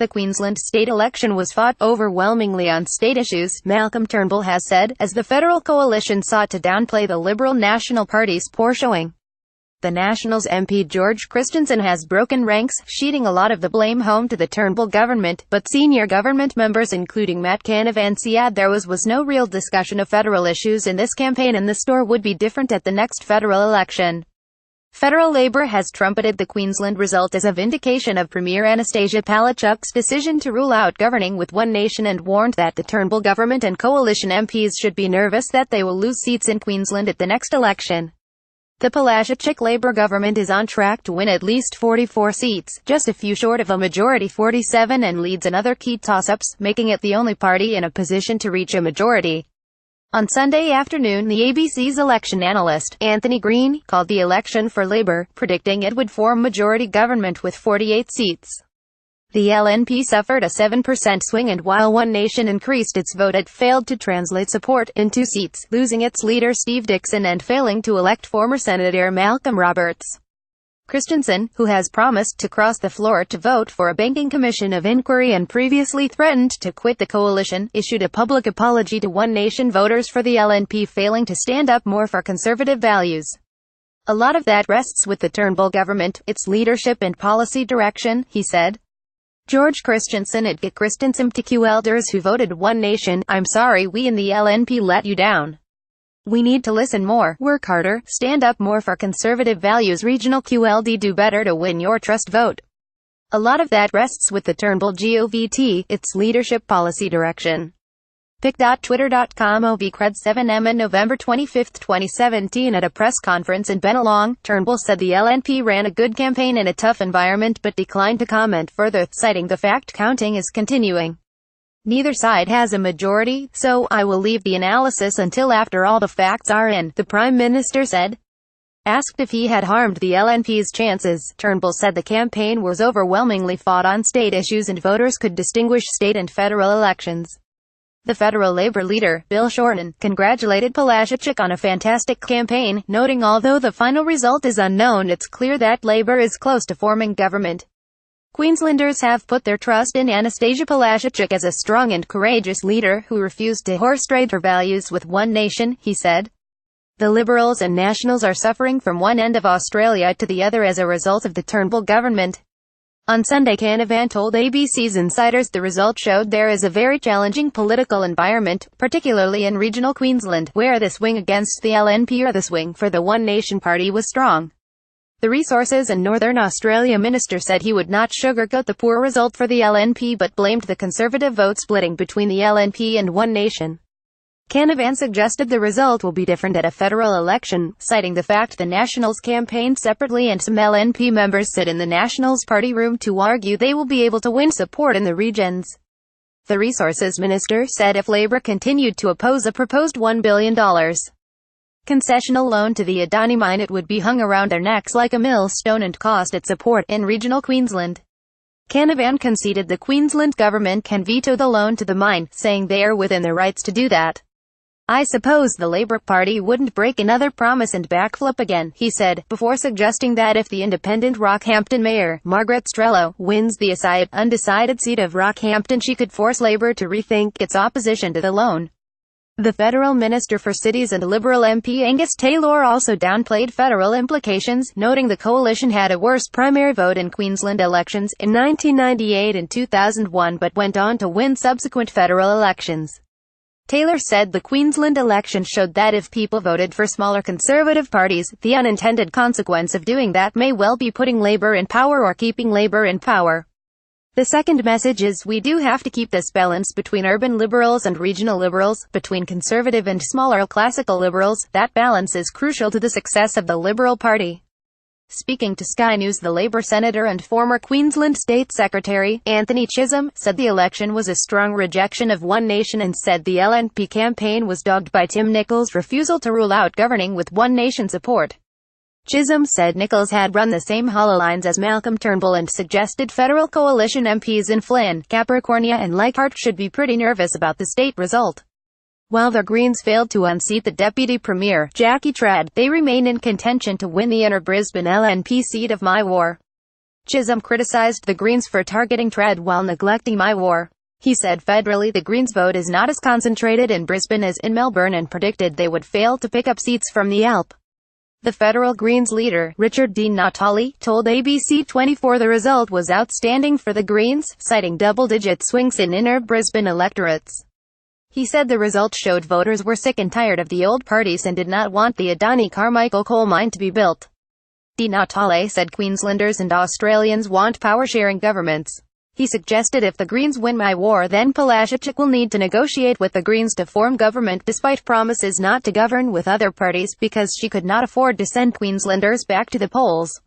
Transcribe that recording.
The Queensland state election was fought overwhelmingly on state issues, Malcolm Turnbull has said, as the federal coalition sought to downplay the Liberal National Party's poor showing. The Nationals MP George Christensen has broken ranks, sheeting a lot of the blame home to the Turnbull government, but senior government members including Matt Canavan said there was no real discussion of federal issues in this campaign and the story would be different at the next federal election. Federal Labor has trumpeted the Queensland result as a vindication of Premier Anastasia Palaszczuk's decision to rule out governing with One Nation and warned that the Turnbull government and coalition MPs should be nervous that they will lose seats in Queensland at the next election. The Palaszczuk Labor government is on track to win at least 44 seats, just a few short of a majority 47, and leads in other key toss-ups, making it the only party in a position to reach a majority. On Sunday afternoon, the ABC's election analyst, Anthony Green, called the election for Labor, predicting it would form majority government with 48 seats. The LNP suffered a 7% swing, and while One Nation increased its vote, it failed to translate support into seats, losing its leader Steve Dickson and failing to elect former Senator Malcolm Roberts. Christensen, who has promised to cross the floor to vote for a banking commission of inquiry and previously threatened to quit the coalition, issued a public apology to One Nation voters for the LNP failing to stand up more for conservative values. "A lot of that rests with the Turnbull government, its leadership and policy direction," he said. George Christensen at Get Christensen to elders who voted One Nation, "I'm sorry we in the LNP let you down. We need to listen more, work harder, stand up more for conservative values. Regional QLD do better to win your trust vote. A lot of that rests with the Turnbull govt, its leadership policy direction." Pic.twitter.com OVCred7M on November 25, 2017 at a press conference in Bennelong, Turnbull said the LNP ran a good campaign in a tough environment but declined to comment further, citing the fact counting is continuing. "Neither side has a majority, so I will leave the analysis until after all the facts are in," the Prime Minister said. Asked if he had harmed the LNP's chances, Turnbull said the campaign was overwhelmingly fought on state issues and voters could distinguish state and federal elections. The federal Labor leader, Bill Shorten, congratulated Palaszczuk on a fantastic campaign, noting although the final result is unknown, it's clear that Labor is close to forming government. Queenslanders have put their trust in Anastasia Palaszczuk as a strong and courageous leader who refused to horse trade her values with One Nation, he said. The Liberals and Nationals are suffering from one end of Australia to the other as a result of the Turnbull government. On Sunday, Canavan told ABC's insiders the result showed there is a very challenging political environment, particularly in regional Queensland, where the swing against the LNP or the swing for the One Nation party was strong. The Resources and Northern Australia minister said he would not sugarcoat the poor result for the LNP but blamed the Conservative vote splitting between the LNP and One Nation. Canavan suggested the result will be different at a federal election, citing the fact the Nationals campaigned separately and some LNP members sit in the Nationals party room to argue they will be able to win support in the regions. The Resources minister said if Labor continued to oppose a proposed $1 billion concessional loan to the Adani mine, it would be hung around their necks like a millstone and cost its support in regional Queensland. Canavan conceded the Queensland government can veto the loan to the mine, saying they are within their rights to do that. "I suppose the Labor Party wouldn't break another promise and backflip again," he said, before suggesting that if the independent Rockhampton Mayor, Margaret Strello, wins the undecided seat of Rockhampton, she could force Labor to rethink its opposition to the loan. The Federal Minister for Cities and Liberal MP Angus Taylor also downplayed federal implications, noting the coalition had a worse primary vote in Queensland elections in 1998 and 2001 but went on to win subsequent federal elections. Taylor said the Queensland election showed that if people voted for smaller Conservative parties, the unintended consequence of doing that may well be putting Labor in power or keeping Labor in power. The second message is we do have to keep this balance between urban Liberals and regional Liberals, between Conservative and smaller classical Liberals. That balance is crucial to the success of the Liberal Party. Speaking to Sky News, the Labor Senator and former Queensland State Secretary, Anthony Chisholm, said the election was a strong rejection of One Nation and said the LNP campaign was dogged by Tim Nicholls' refusal to rule out governing with One Nation support. Chisholm said Nicholls had run the same hollow lines as Malcolm Turnbull and suggested federal coalition MPs in Flynn, Capricornia and Leichhardt should be pretty nervous about the state result. While the Greens failed to unseat the Deputy Premier, Jackie Trad, they remain in contention to win the inner Brisbane LNP seat of Maiwar. Chisholm criticised the Greens for targeting trade while neglecting My War. He said federally the Greens' vote is not as concentrated in Brisbane as in Melbourne and predicted they would fail to pick up seats from the ALP. The federal Greens leader, Richard Di Natale, told ABC 24 the result was outstanding for the Greens, citing double-digit swings in inner Brisbane electorates. He said the result showed voters were sick and tired of the old parties and did not want the Adani Carmichael coal mine to be built. Di Natale said Queenslanders and Australians want power-sharing governments. He suggested if the Greens win My War then Palaszczuk will need to negotiate with the Greens to form government despite promises not to govern with other parties because she could not afford to send Queenslanders back to the polls.